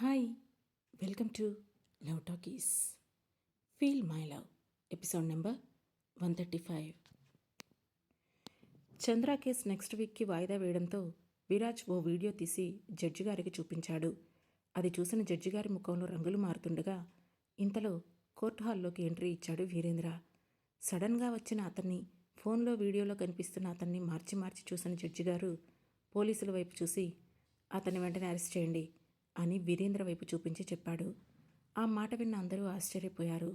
Hi, welcome to Love Talkies. Feel My Love episode number 135. Chandra case next వీక్కి వాయిదా వేయడంతో విరాజ్ ఓ వీడియో తీసి జడ్జి గారికి చూపించాడు. అది చూసిన జడ్జి గారి ముఖంలో రంగులు మారుతుండగా ఇంతలో కోర్టు హాల్లోకి ఎంట్రీ ఇచ్చాడు వీరేంద్ర. సడన్గా వచ్చిన అతన్ని, ఫోన్లో వీడియోలో కనిపిస్తున్న అతన్ని మార్చి మార్చి చూసిన జడ్జి గారు పోలీసుల వైపు చూసి అతన్ని వెంటనే అరెస్ట్ చేయండి అని వీరేంద్ర వైపు చూపించి చెప్పాడు. ఆ మాట విన్న అందరూ ఆశ్చర్యపోయారు.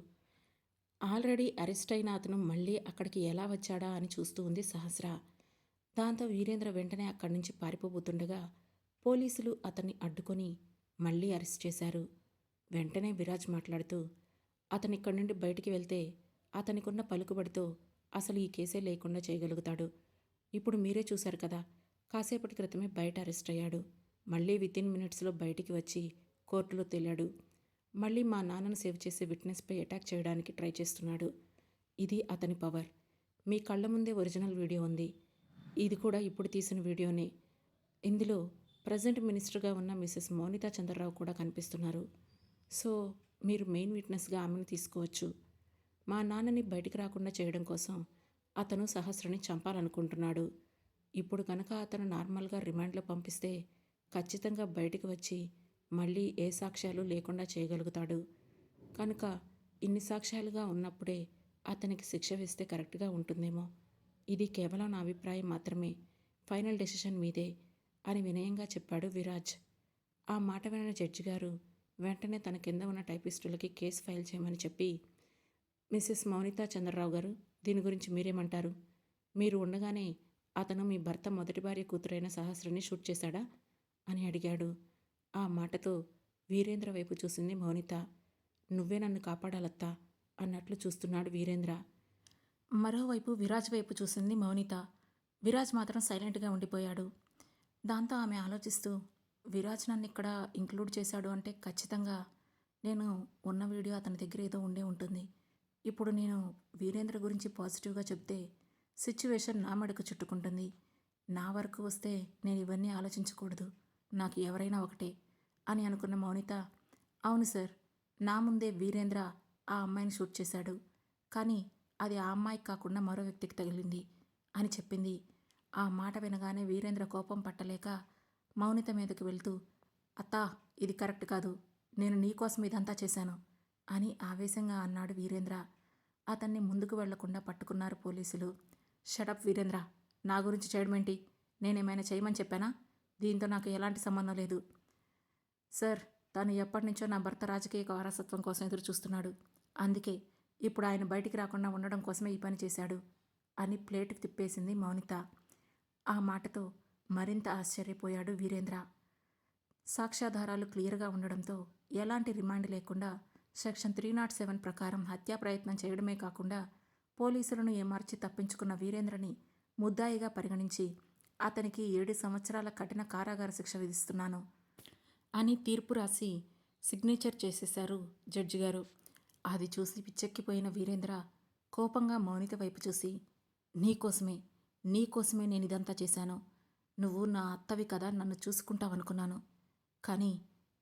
ఆల్రెడీ అరెస్ట్ అయిన అతను మళ్ళీ అక్కడికి ఎలా వచ్చాడా అని చూస్తూ ఉంది సహస్ర. దాంతో వీరేంద్ర వెంటనే అక్కడి నుంచి పారిపోబోతుండగా పోలీసులు అతన్ని అడ్డుకొని మళ్ళీ అరెస్ట్ చేశారు. వెంటనే విరాజ్ మాట్లాడుతూ, అతను ఇక్కడి నుండి బయటికి వెళ్తే అతనికున్న పలుకుబడితో అసలు ఈ కేసే లేకుండా చేయగలుగుతాడు. ఇప్పుడు మీరే చూశారు కదా, కాసేపటి క్రితమే బయట అరెస్ట్ అయ్యాడు. మళ్ళీ వితిన్ మినిట్స్లో బయటికి వచ్చి కోర్టులో తేలాడు. మళ్ళీ మా నాన్నను సేవ్ చేసే విట్నెస్పై అటాక్ చేయడానికి ట్రై చేస్తున్నాడు. ఇది అతని పవర్. మీ కళ్ళ ముందే ఒరిజినల్ వీడియో ఉంది. ఇది కూడా ఇప్పుడు తీసిన వీడియోనే. ఇందులో ప్రజెంట్ మినిస్టర్గా ఉన్న మిసెస్ మౌనితా చంద్రరావు కూడా కనిపిస్తున్నారు. సో మీరు మెయిన్ విట్నెస్గా ఆమెను తీసుకోవచ్చు. మా నాన్నని బయటికి రాకుండా చేయడం కోసం అతను సహస్రని చంపాలనుకుంటున్నాడు. ఇప్పుడు కనుక అతను నార్మల్గా రిమాండ్లో పంపిస్తే ఖచ్చితంగా బయటికి వచ్చి మళ్ళీ ఏ సాక్ష్యాలు లేకుండా చేయగలుగుతాడు. కనుక ఇన్ని సాక్ష్యాలుగా ఉన్నప్పుడే అతనికి శిక్ష వేస్తే కరెక్ట్గా ఉంటుందేమో. ఇది కేవలం నా అభిప్రాయం మాత్రమే. ఫైనల్ డెసిషన్ మీదే అని వినయంగా చెప్పాడు విరాజ్. ఆ మాట విన్న జడ్జి గారు వెంటనే తన కింద ఉన్న టైపిస్టులకి కేసు ఫైల్ చేయమని చెప్పి, మిసెస్ మౌనితా చంద్రరావు గారు, దీని గురించి మీరేమంటారు? మీరు ఉండగానే అతను మీ భర్త మొదటి భార్య కూతురైన సహస్రని షూట్ చేశాడా అని అడిగాడు. ఆ మాటతో వీరేంద్ర వైపు చూసింది మౌనిత. నువ్వే నన్ను కాపాడాలత్తా అన్నట్లు చూస్తున్నాడు వీరేంద్ర. మరోవైపు విరాజ్ వైపు చూసింది మౌనిత. విరాజ్ మాత్రం సైలెంట్గా ఉండిపోయాడు. దాంతో ఆమె ఆలోచిస్తూ, విరాజ్ నన్ను ఇక్కడ ఇంక్లూడ్ చేశాడు అంటే ఖచ్చితంగా నేను ఉన్న వీడియో అతని దగ్గర ఏదో ఉండే ఉంటుంది. ఇప్పుడు నేను వీరేంద్ర గురించి పాజిటివ్గా చెప్తే సిచ్యువేషన్ నా మెడకు చుట్టుకుంటుంది. నా వరకు వస్తే నేను ఇవన్నీ ఆలోచించకూడదు. నాకు ఎవరైనా ఒకటే అని అనుకున్న మౌనిత, అవును సార్, నా ముందే వీరేంద్ర ఆ అమ్మాయిని షూట్ చేశాడు. కానీ అది ఆ అమ్మాయికి కాకుండా మరో వ్యక్తికి తగిలింది అని చెప్పింది. ఆ మాట వినగానే వీరేంద్ర కోపం పట్టలేక మౌనిత మీదకి వెళ్తూ, అత్తా, ఇది కరెక్ట్ కాదు, నేను నీకోసం ఇదంతా చేశాను అని ఆవేశంగా అన్నాడు వీరేంద్ర. అతన్ని ముందుకు వెళ్లకుండా పట్టుకున్నారు పోలీసులు. షటప్ వీరేంద్ర, నా గురించి చేయడమేంటి? నేనేమైనా చేయమని చెప్పానా? దీంతో నాకు ఎలాంటి సంబంధం లేదు సార్. తను ఎప్పటి నుంచో నా భర్త రాజకీయ వారసత్వం కోసం ఎదురు చూస్తున్నాడు. అందుకే ఇప్పుడు ఆయన బయటికి రాకుండా ఉండడం కోసమే ఈ పని చేశాడు అని ప్లేట్ తిప్పేసింది మౌనిత. ఆ మాటతో మరింత ఆశ్చర్యపోయాడు వీరేంద్ర. సాక్ష్యాధారాలు క్లియర్గా ఉండడంతో ఎలాంటి రిమాండ్ లేకుండా సెక్షన్ 307 ప్రకారం హత్యా ప్రయత్నం చేయడమే కాకుండా పోలీసులను ఏమార్చి తప్పించుకున్న వీరేంద్రని ముద్దాయిగా పరిగణించి అతనికి 7 సంవత్సరాల కఠిన కారాగార శిక్ష విధిస్తున్నాను అని తీర్పు రాసి సిగ్నేచర్ చేసేశారు జడ్జి గారు. అది చూసి పిచ్చెక్కిపోయిన వీరేంద్ర కోపంగా మౌనిత వైపు చూసి, నీకోసమే నేను ఇదంతా చేశాను. నువ్వు నా అత్తవి కదా, నన్ను చూసుకుంటావనుకున్నాను. కానీ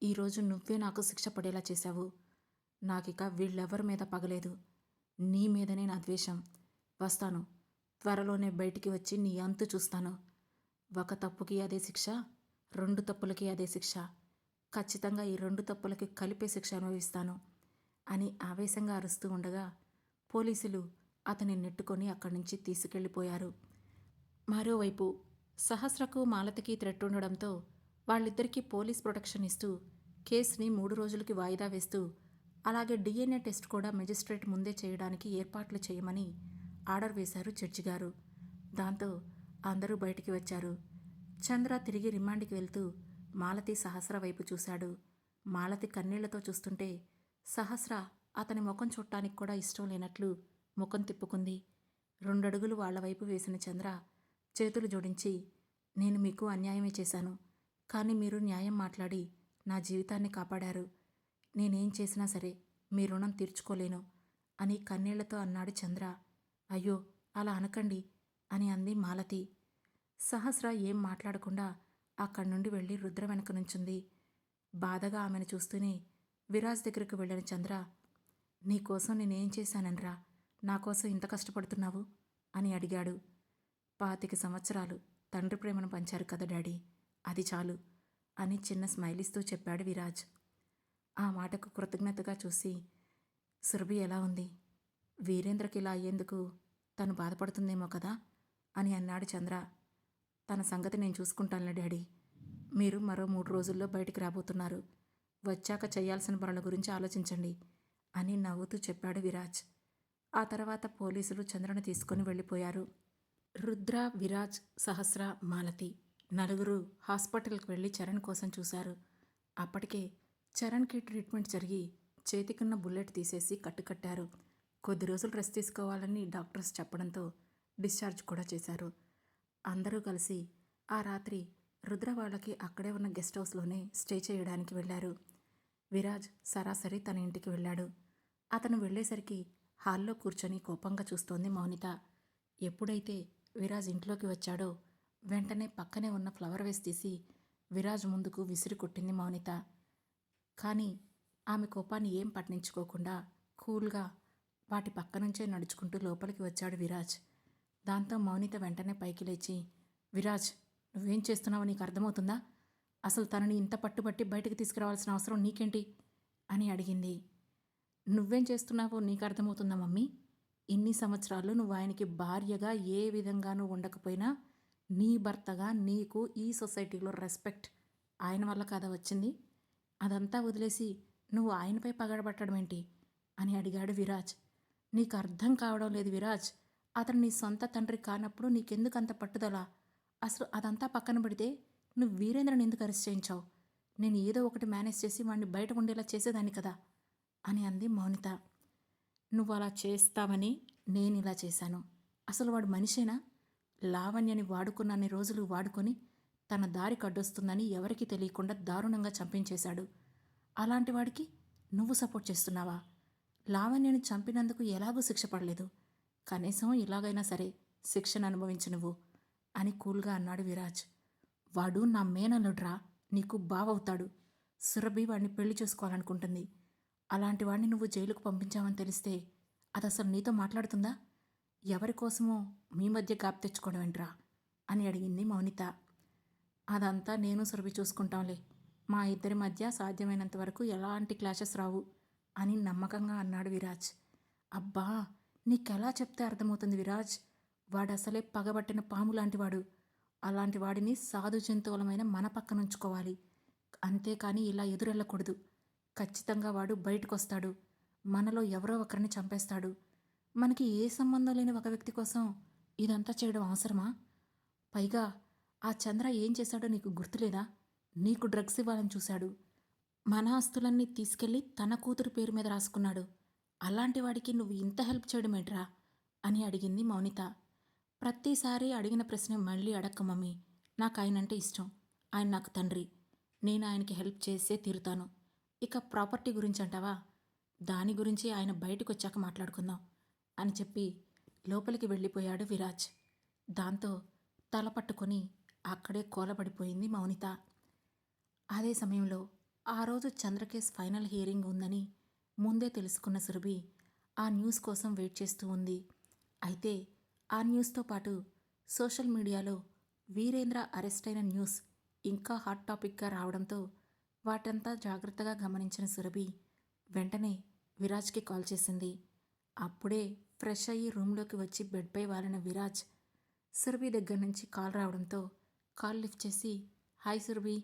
ఈరోజు నువ్వే నాకు శిక్ష పడేలా చేశావు. నాకిక వీళ్ళెవరి మీద పగలేదు. నీ మీదనే నా ద్వేషం. వస్తాను, త్వరలోనే బయటికి వచ్చి నీ అంతు చూస్తాను. ఒక తప్పుకి అదే శిక్ష, 2 తప్పులకి అదే శిక్ష. ఖచ్చితంగా ఈ 2 తప్పులకి కలిపే శిక్ష అనుభవిస్తాను అని ఆవేశంగా అరుస్తూ ఉండగా పోలీసులు అతన్ని నెట్టుకొని అక్కడి నుంచి తీసుకెళ్లిపోయారు. మరోవైపు సహస్రకు మాలతికి థ్రెట్ ఉండడంతో వాళ్ళిద్దరికీ పోలీస్ ప్రొటెక్షన్ ఇస్తూ కేసుని 3 రోజులకి వాయిదా వేస్తూ, అలాగే DNA టెస్ట్ కూడా మెజిస్ట్రేట్ ముందే చేయడానికి ఏర్పాట్లు చేయమని ఆర్డర్ వేశారు జడ్జి గారు. దాంతో అందరూ బయటికి వచ్చారు. చంద్ర తిరిగి రిమాండ్కి వెళ్తూ మాలతి సహస్ర వైపు చూశాడు. మాలతి కన్నీళ్లతో చూస్తుంటే సహస్ర అతని ముఖం చూడటానికి కూడా ఇష్టం లేనట్లు ముఖం తిప్పుకుంది. 2 అడుగులు వాళ్ల వైపు వేసిన చంద్ర చేతులు జోడించి, నేను మీకు అన్యాయమే చేశాను, కానీ మీరు న్యాయం మాట్లాడి నా జీవితాన్ని కాపాడారు. నేనేం చేసినా సరే మీ రుణం తీర్చుకోలేను అని కన్నీళ్లతో అన్నాడు చంద్ర. అయ్యో, అలా అనకండి అని అంది మాలతి. సహస్ర ఏం మాట్లాడకుండా అక్కడి నుండి వెళ్ళి రుద్ర వెనక నుంచుంది. బాధగా ఆమెను చూస్తూనే విరాజ్ దగ్గరకు వెళ్ళిన చంద్ర, నీకోసం నేనేం చేశాననరా నా కోసం ఇంత కష్టపడుతున్నావు అని అడిగాడు. 25 సంవత్సరాలు తండ్రి ప్రేమను పంచారు కదా డాడీ, అది చాలు అని చిన్న స్మైలిస్తూ చెప్పాడు విరాజ్. ఆ మాటకు కృతజ్ఞతగా చూసి, సురభి ఎలా ఉంది? వీరేంద్రకి ఇలా అయ్యేందుకు తను బాధపడుతుందేమో కదా అని అన్నాడు చంద్ర. తన సంగతి నేను చూసుకుంటానులే డాడీ, మీరు మరో 3 రోజుల్లో బయటికి రాబోతున్నారు, వచ్చాక చేయాల్సిన పనుల గురించి ఆలోచించండి అని నవ్వుతూ చెప్పాడు విరాజ్. ఆ తర్వాత పోలీసులు చంద్రను తీసుకొని వెళ్ళిపోయారు. రుద్ర, విరాజ్, సహస్ర, మాలతి నలుగురు హాస్పిటల్కి వెళ్ళి చరణ్ కోసం చూశారు. అప్పటికే చరణ్కి ట్రీట్మెంట్ జరిగి చేతికున్న బుల్లెట్ తీసేసి కట్టుకట్టారు. కొద్ది రోజులు రెస్ట్ తీసుకోవాలని డాక్టర్స్ చెప్పడంతో డిశ్చార్జ్ కూడా చేశారు. అందరూ కలిసి ఆ రాత్రి రుద్ర వాళ్ళకి అక్కడే ఉన్న గెస్ట్ హౌస్లోనే స్టే చేయడానికి వెళ్ళారు. విరాజ్ సరాసరి తన ఇంటికి వెళ్ళాడు. అతను వెళ్ళేసరికి హాల్లో కూర్చొని కోపంగా చూస్తోంది మౌనిత. ఎప్పుడైతే విరాజ్ ఇంట్లోకి వచ్చాడో వెంటనే పక్కనే ఉన్న ఫ్లవర్ వేస్ తీసి విరాజ్ ముందుకు విసిరి కొట్టింది మౌనిత. కానీ ఆమె కోపాన్ని ఏం పట్టించుకోకుండా కూల్గా వాటి పక్క నుంచే నడుచుకుంటూ లోపలికి వచ్చాడు విరాజ్. దాంతో మౌనిత వెంటనే పైకి లేచి, విరాజ్, నువ్వేం చేస్తున్నావో నీకు అర్థమవుతుందా? అసలు తనని ఇంత పట్టుబట్టి బయటకు తీసుకురావాల్సిన అవసరం నీకేంటి అని అడిగింది. నువ్వేం చేస్తున్నావో నీకు అర్థమవుతుందా మమ్మీ? ఇన్ని సంవత్సరాలు నువ్వు ఆయనకి భార్యగా ఏ విధంగానూ ఉండకపోయినా నీ భర్తగా నీకు ఈ సొసైటీలో రెస్పెక్ట్ ఆయన వల్ల కాదా వచ్చింది? అదంతా వదిలేసి నువ్వు ఆయనపై పగడబట్టడం ఏంటి అని అడిగాడు విరాజ్. నీకు అర్థం కావడం లేదు విరాజ్, అతను నీ సొంత తండ్రి కానప్పుడు నీకెందుకు అంత పట్టుదల? అసలు అదంతా పక్కన పెడితే నువ్వు వీరేంద్రని ఎందుకు అరెస్ట్ చేయించావు? నేను ఏదో ఒకటి మేనేజ్ చేసి వాడిని బయట ఉండేలా చేసేదాన్ని కదా అని అంది మౌనిత. నువ్వు అలా చేస్తావని నేను ఇలా చేశాను. అసలు వాడు మనిషేనా? లావణ్యని వాడుకున్నన్ని రోజులు వాడుకొని తన దారి కడ్డొస్తుందని ఎవరికీ తెలియకుండా దారుణంగా చంపించేశాడు. అలాంటి వాడికి నువ్వు సపోర్ట్ చేస్తున్నావా? లావణ్యని చంపినందుకు ఎలాగూ శిక్ష పడలేదు, కనీసం ఇలాగైనా సరే శిక్షను అనుభవించు నువ్వు అని కూల్గా అన్నాడు విరాజ్. వాడు నా మేనల్లుడ్రా, నీకు బావవుతాడు. సురభి వాడిని పెళ్లి చేసుకోవాలనుకుంటుంది. అలాంటి వాడిని నువ్వు జైలుకు పంపించావని తెలిస్తే అది అసలు నీతో మాట్లాడుతుందా? ఎవరి కోసమో మీ మధ్య గాప్ తెచ్చుకోవడం ఏంట్రా అని అడిగింది మౌనిత. అదంతా నేను సురభి చూసుకుంటాంలే, మా ఇద్దరి మధ్య సాధ్యమైనంత వరకు ఎలాంటి క్లాషెస్ రావు అని నమ్మకంగా అన్నాడు విరాజ్. అబ్బా, నీకెలా చెప్తే అర్థమవుతుంది విరాజ్? వాడు అసలే పగబట్టిన పాము లాంటివాడు. అలాంటి వాడిని సాధు జంతువులమైన మన పక్కనుంచుకోవాలి, అంతేకాని ఇలా ఎదురెళ్ళకూడదు. ఖచ్చితంగా వాడు బయటకు వస్తాడు, మనలో ఎవరో ఒకరిని చంపేస్తాడు. మనకి ఏ సంబంధం లేని ఒక వ్యక్తి కోసం ఇదంతా చేయడం అవసరమా? పైగా ఆ చంద్ర ఏం చేశాడో నీకు గుర్తులేదా? నీకు డ్రగ్స్ ఇవ్వాలని చూశాడు, మన ఆస్తులన్నీ తీసుకెళ్ళి తన కూతురు పేరు మీద రాసుకున్నాడు. అలాంటి వాడికి నువ్వు ఇంత హెల్ప్ చేయడం ఏంట్రా అని అడిగింది మౌనిత. ప్రతిసారి అడిగిన ప్రశ్న మళ్ళీ అడక్క మమ్మీ, నాకు ఆయనంటే ఇష్టం, ఆయన నాకు తండ్రి, నేను ఆయనకి హెల్ప్ చేసే తీరుతాను. ఇక ప్రాపర్టీ గురించి అంటావా? దాని గురించి ఆయన బయటకు వచ్చాక మాట్లాడుకుందాం అని చెప్పి లోపలికి వెళ్ళిపోయాడు విరాజ్. దాంతో తల పట్టుకొని అక్కడే కూలబడిపోయింది మౌనిత. అదే సమయంలో ఆ రోజు చంద్రకేస్ ఫైనల్ హియరింగ్ ఉందని ముందే తెలుసుకున్న సురభి ఆ న్యూస్ కోసం వెయిట్ చేస్తూ ఉంది. అయితే ఆ న్యూస్తో పాటు సోషల్ మీడియాలో వీరేంద్ర అరెస్ట్ అయిన న్యూస్ ఇంకా హాట్ టాపిక్గా రావడంతో వాటంతా జాగ్రత్తగా గమనించిన సురభి వెంటనే విరాజ్కి కాల్ చేసింది. అప్పుడే ఫ్రెష్ అయ్యి రూమ్లోకి వచ్చి బెడ్పై వాలిన విరాజ్ సురభి దగ్గర నుంచి కాల్ రావడంతో కాల్ లిఫ్ట్ చేసి, హాయ్ సురభి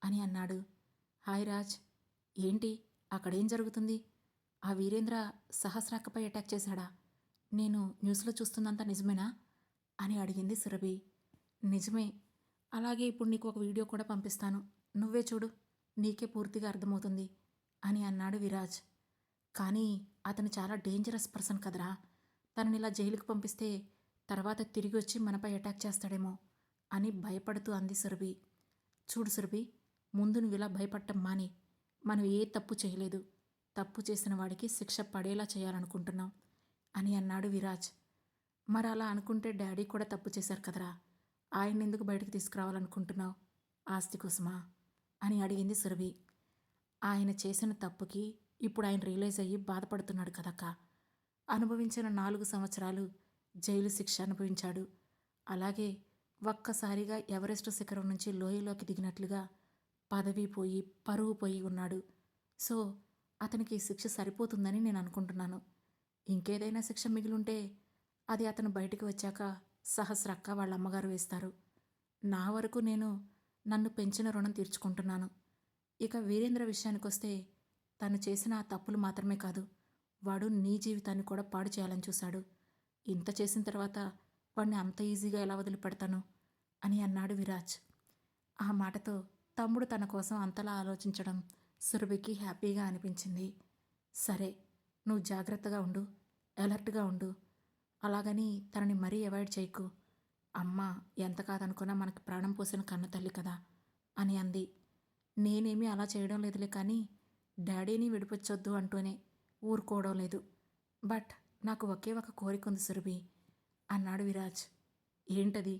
అని అన్నాడు. హాయ్ రాజ్, ఏంటి అక్కడేం జరుగుతుంది? ఆ వీరేంద్ర సహస్రాకపై అటాక్ చేశాడా? నేను న్యూస్లో చూస్తుందంతా నిజమేనా అని అడిగింది సురభి. నిజమే, అలాగే ఇప్పుడు నీకు ఒక వీడియో కూడా పంపిస్తాను, నువ్వే చూడు, నీకే పూర్తిగా అర్థమవుతుంది అని అన్నాడు విరాజ్. కానీ అతను చాలా డేంజరస్ పర్సన్ కదరా, తనని ఇలా జైలుకు పంపిస్తే తర్వాత తిరిగి వచ్చి మనపై అటాక్ చేస్తాడేమో అని భయపడుతూ అంది సురభి. చూడు సురభి, ముందు నువ్వు ఇలా భయపడటం మాని, మనం ఏ తప్పు చేయలేదు, తప్పు చేసిన వాడికి శిక్ష పడేలా చేయాలనుకుంటున్నాం అని అన్నాడు విరాజ్. మరి అలా అనుకుంటే డాడీ కూడా తప్పు చేశారు కదరా, ఆయన్ని ఎందుకు బయటకు తీసుకురావాలనుకుంటున్నావు? ఆస్తి కోసమా అని అడిగింది సురభి. ఆయన చేసిన తప్పుకి ఇప్పుడు ఆయన రియలైజ్ అయ్యి బాధపడుతున్నాడు కదక్క. అనుభవించిన 4 సంవత్సరాలు జైలు శిక్ష అనుభవించాడు. అలాగే ఒక్కసారిగా ఎవరెస్ట్ శిఖరం నుంచి లోయలోకి దిగినట్లుగా పదవి పోయి, పరువు పోయి ఉన్నాడు. సో, అతనికి ఈ శిక్ష సరిపోతుందని నేను అనుకుంటున్నాను. ఇంకేదైనా శిక్ష మిగిలుంటే అది అతను బయటికి వచ్చాక సహస్రక్క వాళ్ళ అమ్మగారు వేస్తారు. నా వరకు నేను నన్ను పెంచిన రుణం తీర్చుకుంటున్నాను. ఇక వీరేంద్ర విషయానికొస్తే తను చేసిన ఆ తప్పులు మాత్రమే కాదు, వాడు నీ జీవితాన్ని కూడా పాడు చేయాలని చూశాడు. ఇంత చేసిన తర్వాత వాడిని అంత ఈజీగా ఎలా వదిలిపెడతాను అని అన్నాడు విరాజ్. ఆ మాటతో తమ్ముడు తన కోసం అంతలా ఆలోచించడం సురభికి హ్యాపీగా అనిపించింది. సరే, నువ్వు జాగ్రత్తగా ఉండు, అలర్ట్గా ఉండు. అలాగని తనని మరీ అవాయిడ్ చేయకు. అమ్మ ఎంత కాదనుకున్నా మనకి ప్రాణం పోసిన కన్న తల్లి కదా అని అంది. నేనేమీ అలా చేయడం లేదులే, కానీ డాడీని విడిపించొద్దు అంటూనే ఊరుకోవడం లేదు. బట్ నాకు ఒకే ఒక కోరిక ఉంది సురభి అన్నాడు విరాజ్. ఏంటది?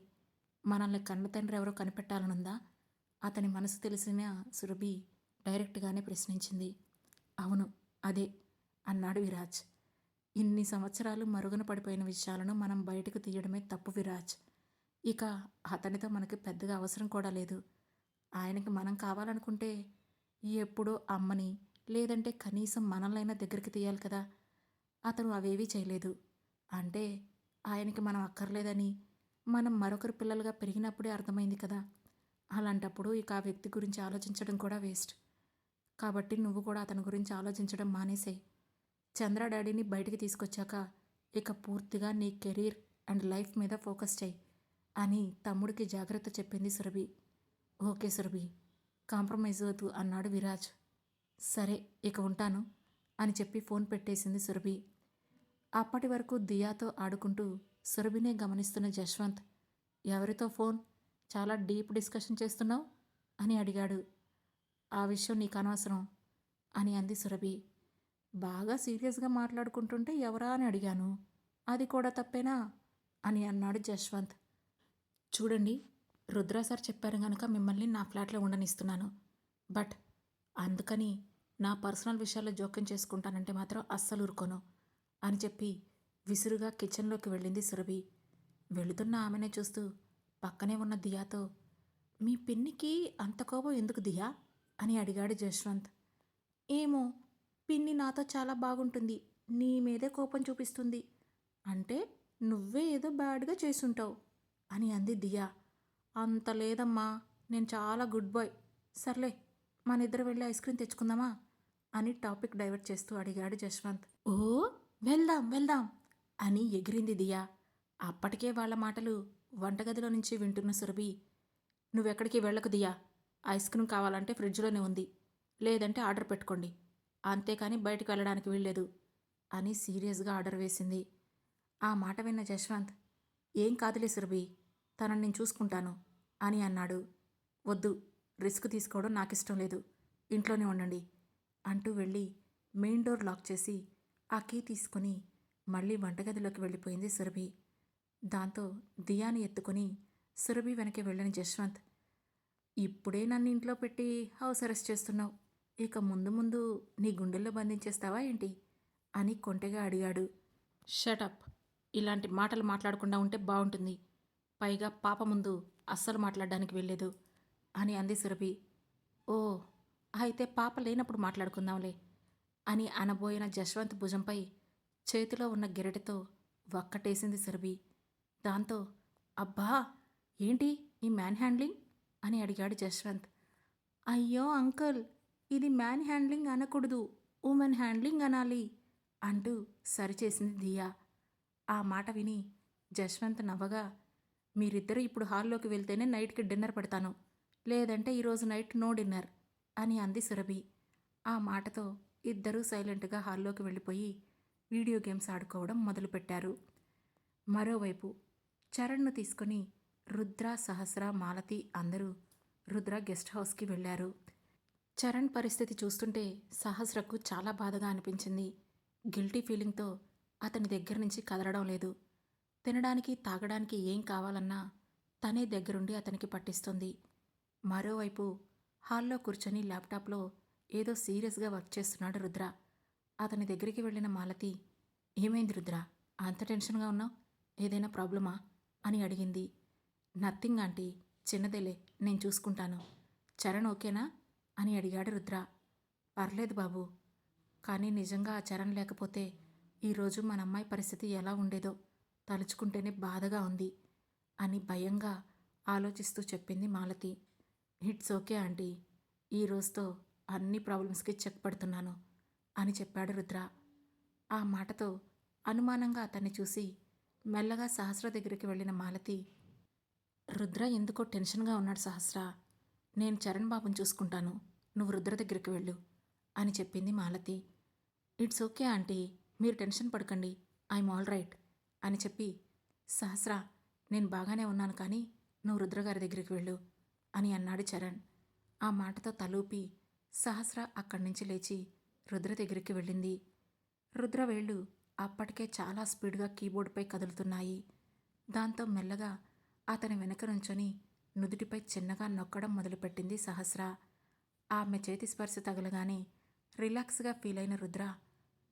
మనల్ని కన్న తండ్రి ఎవరో కనిపెట్టాలనుందా? అతని మనసు తెలిసిన సురభి డైరెక్ట్గానే ప్రశ్నించింది. అవును, అదే అన్నాడు విరాజ్. ఇన్ని సంవత్సరాలు మరుగున పడిపోయిన విషయాలను మనం బయటకు తీయడమే తప్పు విరాజ్. ఇక అతనితో మనకి పెద్దగా అవసరం కూడా లేదు. ఆయనకి మనం కావాలనుకుంటే ఎప్పుడో అమ్మని, లేదంటే కనీసం మనల్నైనా దగ్గరికి తీయాలి కదా. అతను అవేవీ చేయలేదు. అంటే ఆయనకి మనం అక్కర్లేదని మనం మరొకరి పిల్లలుగా పెరిగినప్పుడే అర్థమైంది కదా. అలాంటప్పుడు ఇక ఆ వ్యక్తి గురించి ఆలోచించడం కూడా వేస్ట్. కాబట్టి నువ్వు కూడా అతని గురించి ఆలోచించడం మానేసేయ్. చంద్ర డాడీని బయటికి తీసుకొచ్చాక ఇక పూర్తిగా నీ కెరీర్ అండ్ లైఫ్ మీద ఫోకస్ చేయి అని తమ్ముడికి జాగ్రత్త చెప్పింది సురభి. ఓకే సురభి, కాంప్రమైజ్ వద్దు అన్నాడు విరాజ్. సరే, ఇక ఉంటాను అని చెప్పి ఫోన్ పెట్టేసింది సురభి. అప్పటి వరకు దియాతో ఆడుకుంటూ సురభినే గమనిస్తున్న జశ్వంత్, ఎవరితో ఫోన్? చాలా డీప్ డిస్కషన్ చేస్తున్నావు అని అడిగాడు. ఆ విషయం నీకు అనవసరం అని అంది సురభి. బాగా సీరియస్గా మాట్లాడుకుంటుంటే ఎవరా అని అడిగాను. అది కూడా తప్పేనా అని అన్నాడు జశ్వంత్. చూడండి, రుద్రా సార్ చెప్పారు కనుక మిమ్మల్ని నా ఫ్లాట్లో ఉండనిస్తున్నాను. బట్ అందుకని నా పర్సనల్ విషయాల్లో జోక్యం చేసుకుంటానంటే మాత్రం అస్సలు ఊరుకోను అని చెప్పి విసురుగా కిచెన్లోకి వెళ్ళింది సురభి. వెళుతున్న ఆమెనే చూస్తూ పక్కనే ఉన్న దియాతో, మీ పిన్నికి అంత కోపం ఎందుకు దియా అని అడిగాడు జశ్వంత్. ఏమో, పిన్ని నాతో చాలా బాగుంటుంది, నీ మీదే కోపం చూపిస్తుంది. అంటే నువ్వే ఏదో బ్యాడ్గా చేసుంటావు అని అంది దియా. అంత లేదమ్మా, నేను చాలా గుడ్ బాయ్. సర్లే, మన ఇద్దరు వెళ్ళి ఐస్ క్రీమ్ తెచ్చుకుందామా అని టాపిక్ డైవర్ట్ చేస్తూ అడిగాడు జశ్వంత్. ఓ, వెళ్దాం వెళ్దాం అని ఎగిరింది దియా. అప్పటికే వాళ్ళ మాటలు వంటగదిలో నుంచి వింటున్న సురభి, నువ్వెక్కడికి వెళ్ళకు దియా, ఐస్ క్రీమ్ కావాలంటే ఫ్రిడ్జ్లోనే ఉంది, లేదంటే ఆర్డర్ పెట్టుకోండి, అంతేకాని బయటకు వెళ్ళడానికి వీల్లేదు అని సీరియస్గా ఆర్డర్ వేసింది. ఆ మాట విన్న జశ్వంత్, ఏం కాదులే సురభి, తనని నేను చూసుకుంటాను అని అన్నాడు. వద్దు, రిస్క్ తీసుకోవడం నాకిష్టం లేదు, ఇంట్లోనే ఉండండి అంటూ వెళ్ళి మెయిన్ డోర్ లాక్ చేసి ఆ కీ తీసుకుని మళ్ళీ వంటగదిలోకి వెళ్ళిపోయింది సురభి. దాంతో దియాని ఎత్తుకుని సురభి వెనక్కి వెళ్ళిన జశ్వంత్, ఇప్పుడే నన్ను ఇంట్లో పెట్టి హౌస్ అరెస్ట్ చేస్తున్నావు, ఇక ముందు ముందు నీ గుండెల్లో బంధించేస్తావా ఏంటి అని కొంటెగా అడిగాడు. షటప్, ఇలాంటి మాటలు మాట్లాడకుండా ఉంటే బాగుంటుంది, పైగా పాప ముందు అస్సలు మాట్లాడడానికి వెళ్ళలేదు అని అంది సురభి. ఓ, అయితే పాప లేనప్పుడు మాట్లాడుకుందాంలే అని అనబోయిన జశ్వంత్ భుజంపై చేతిలో ఉన్న గెరటితో వక్కటేసింది సురభి. దాంతో, అబ్బా ఏంటి ఈ మ్యాన్ హ్యాండ్లింగ్ అని అడిగాడు జశ్వంత్. అయ్యో అంకుల్, ఇది మ్యాన్ హ్యాండ్లింగ్ అనకూడదు, ఉమెన్ హ్యాండ్లింగ్ అనాలి అంటూ సరిచేసింది దియా. ఆ మాట విని జశ్వంత్ నవ్వగా, మీరిద్దరూ ఇప్పుడు హాల్లోకి వెళ్తేనే నైట్కి డిన్నర్ పెడతాను, లేదంటే ఈరోజు నైట్ నో డిన్నర్ అని అంది సురభి. ఆ మాటతో ఇద్దరూ సైలెంట్గా హాల్లోకి వెళ్ళిపోయి వీడియో గేమ్స్ ఆడుకోవడం మొదలుపెట్టారు. మరోవైపు చరణ్ను తీసుకుని రుద్ర, సహస్ర, మాలతి అందరూ రుద్ర గెస్ట్ హౌస్కి వెళ్ళారు. చరణ్ పరిస్థితి చూస్తుంటే సహస్రకు చాలా బాధగా అనిపించింది. గిల్టీ ఫీలింగ్తో అతని దగ్గర నుంచి కదలడం లేదు. తినడానికి, తాగడానికి ఏం కావాలన్నా తనే దగ్గరుండి అతనికి పట్టిస్తుంది. మరోవైపు హాల్లో కూర్చొని ల్యాప్టాప్లో ఏదో సీరియస్గా వర్క్ చేస్తున్నాడు రుద్ర. అతని దగ్గరికి వెళ్ళిన మాలతి, ఏమైంది రుద్ర, అంత టెన్షన్గా ఉన్నావు? ఏదైనా ప్రాబ్లమా అని అడిగింది. నథింగ్ ఆంటీ, చిన్నదేలే, నేను చూసుకుంటాను. చరణ్ ఓకేనా అని అడిగాడు రుద్ర. పర్లేదు బాబు, కానీ నిజంగా ఆ చరణ్ లేకపోతే ఈరోజు మన అమ్మాయి పరిస్థితి ఎలా ఉండేదో తలుచుకుంటేనే బాధగా ఉంది అని భయంగా ఆలోచిస్తూ చెప్పింది మాలతి. ఇట్స్ ఓకే ఆంటీ, ఈ రోజుతో అన్ని ప్రాబ్లమ్స్కి చెక్ పెడుతున్నాను అని చెప్పాడు రుద్ర. ఆ మాటతో అనుమానంగా అతన్ని చూసి మెల్లగా సహస్ర దగ్గరికి వెళ్ళిన మాలతి, రుద్ర ఎందుకో టెన్షన్గా ఉన్నాడు సహస్ర, నేను చరణ్ బాబుని చూసుకుంటాను, నువ్వు రుద్ర దగ్గరికి వెళ్ళు అని చెప్పింది మాలతి. ఇట్స్ ఓకే ఆంటీ, మీరు టెన్షన్ పడకండి, ఐఎమ్ ఆల్ రైట్ అని చెప్పి, సహస్ర, నేను బాగానే ఉన్నాను కానీ నువ్వు రుద్రగారి దగ్గరికి వెళ్ళు అని అన్నాడు చరణ్. ఆ మాటతో తలూపి సహస్ర అక్కడి నుంచి లేచి రుద్ర దగ్గరికి వెళ్ళింది. రుద్ర వేళ్ళు అప్పటికే చాలా స్పీడ్గా కీబోర్డుపై కదులుతున్నాయి. దాంతో మెల్లగా అతని వెనక నుంచొని నుదుటిపై చిన్నగా నొక్కడం మొదలుపెట్టింది సహస్ర. ఆమె చేతి స్పర్శ తగలగానే రిలాక్స్గా ఫీల్ అయిన రుద్ర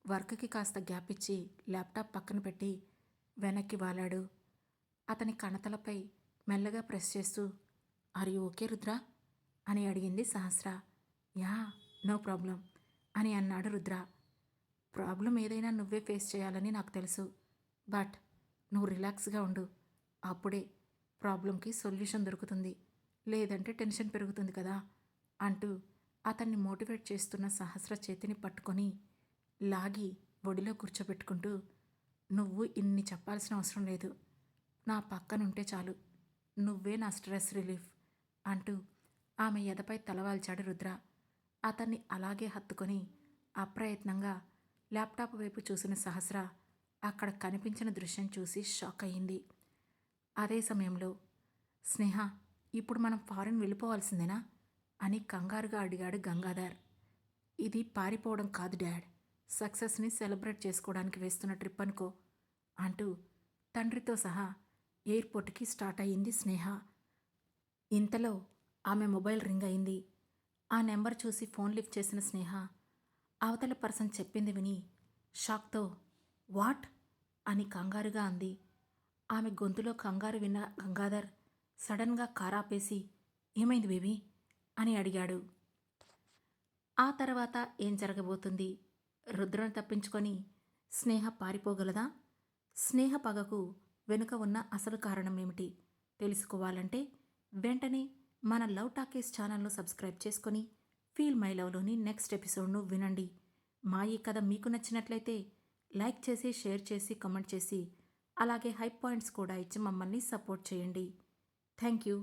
వర్క్కి కాస్త గ్యాప్ ఇచ్చి ల్యాప్టాప్ పక్కన పెట్టి వెనక్కి వాలాడు. అతని కణతలపై మెల్లగా ప్రెస్ చేస్తూ, ఆర్ యూ ఓకే రుద్ర అని అడిగింది సహస్ర. యా, నో ప్రాబ్లం అని అన్నాడు రుద్ర. ప్రాబ్లం ఏదైనా నువ్వే ఫేస్ చేయాలని నాకు తెలుసు, బట్ నువ్వు రిలాక్స్గా ఉండు, అప్పుడే ప్రాబ్లంకి సొల్యూషన్ దొరుకుతుంది, లేదంటే టెన్షన్ పెరుగుతుంది కదా అంటూ అతన్ని మోటివేట్ చేస్తున్న సహస్ర చేతిని పట్టుకొని లాగి ఒడిలో కూర్చోబెట్టుకుంటూ, నువ్వు ఇన్ని చెప్పాల్సిన అవసరం లేదు, నా పక్కనుంటే చాలు, నువ్వే నా స్ట్రెస్ రిలీఫ్ అంటూ ఆమె ఎదపై తలవాల్చాడు రుద్ర. అతన్ని అలాగే హత్తుకొని అప్రయత్నంగా ల్యాప్టాప్ వైపు చూసిన సహస్ర అక్కడ కనిపించిన దృశ్యం చూసి షాక్ అయ్యింది. అదే సమయంలో, స్నేహ, ఇప్పుడు మనం ఫారిన్ వెళ్ళిపోవాల్సిందేనా అని కంగారుగా అడిగాడు గంగాధర్. ఇది పారిపోవడం కాదు డాడ్, సక్సెస్ని సెలబ్రేట్ చేసుకోవడానికి వేస్తున్న ట్రిప్ అనుకో అంటూ తండ్రితో సహా ఎయిర్పోర్ట్కి స్టార్ట్ అయ్యింది స్నేహ. ఇంతలో ఆమె మొబైల్ రింగ్ అయింది. ఆ నెంబర్ చూసి ఫోన్ లిఫ్ట్ చేసిన స్నేహ అవతల పర్సన్ చెప్పింది విని షాక్తో వాట్ అని కంగారుగా అంది. ఆమె గొంతులో కంగారు విన్న గంగాధర్ సడన్గా కారాపేసి, ఏమైంది బేబీ అని అడిగాడు. ఆ తర్వాత ఏం జరగబోతుంది? రుద్రను తప్పించుకొని స్నేహ పారిపోగలదా? స్నేహ పగకు వెనుక ఉన్న అసలు కారణం ఏమిటి తెలుసుకోవాలంటే వెంటనే మన లవ్ టాకీస్ ఛానల్ను సబ్స్క్రైబ్ చేసుకొని ఫీల్ మై లవ్లోని నెక్స్ట్ ఎపిసోడ్ను వినండి. మా ఈ కథ మీకు నచ్చినట్లయితే లైక్ చేసి, షేర్ చేసి, కామెంట్ చేసి, అలాగే హై పాయింట్స్ కూడా ఇచ్చి మమ్మల్ని సపోర్ట్ చేయండి. Thank you.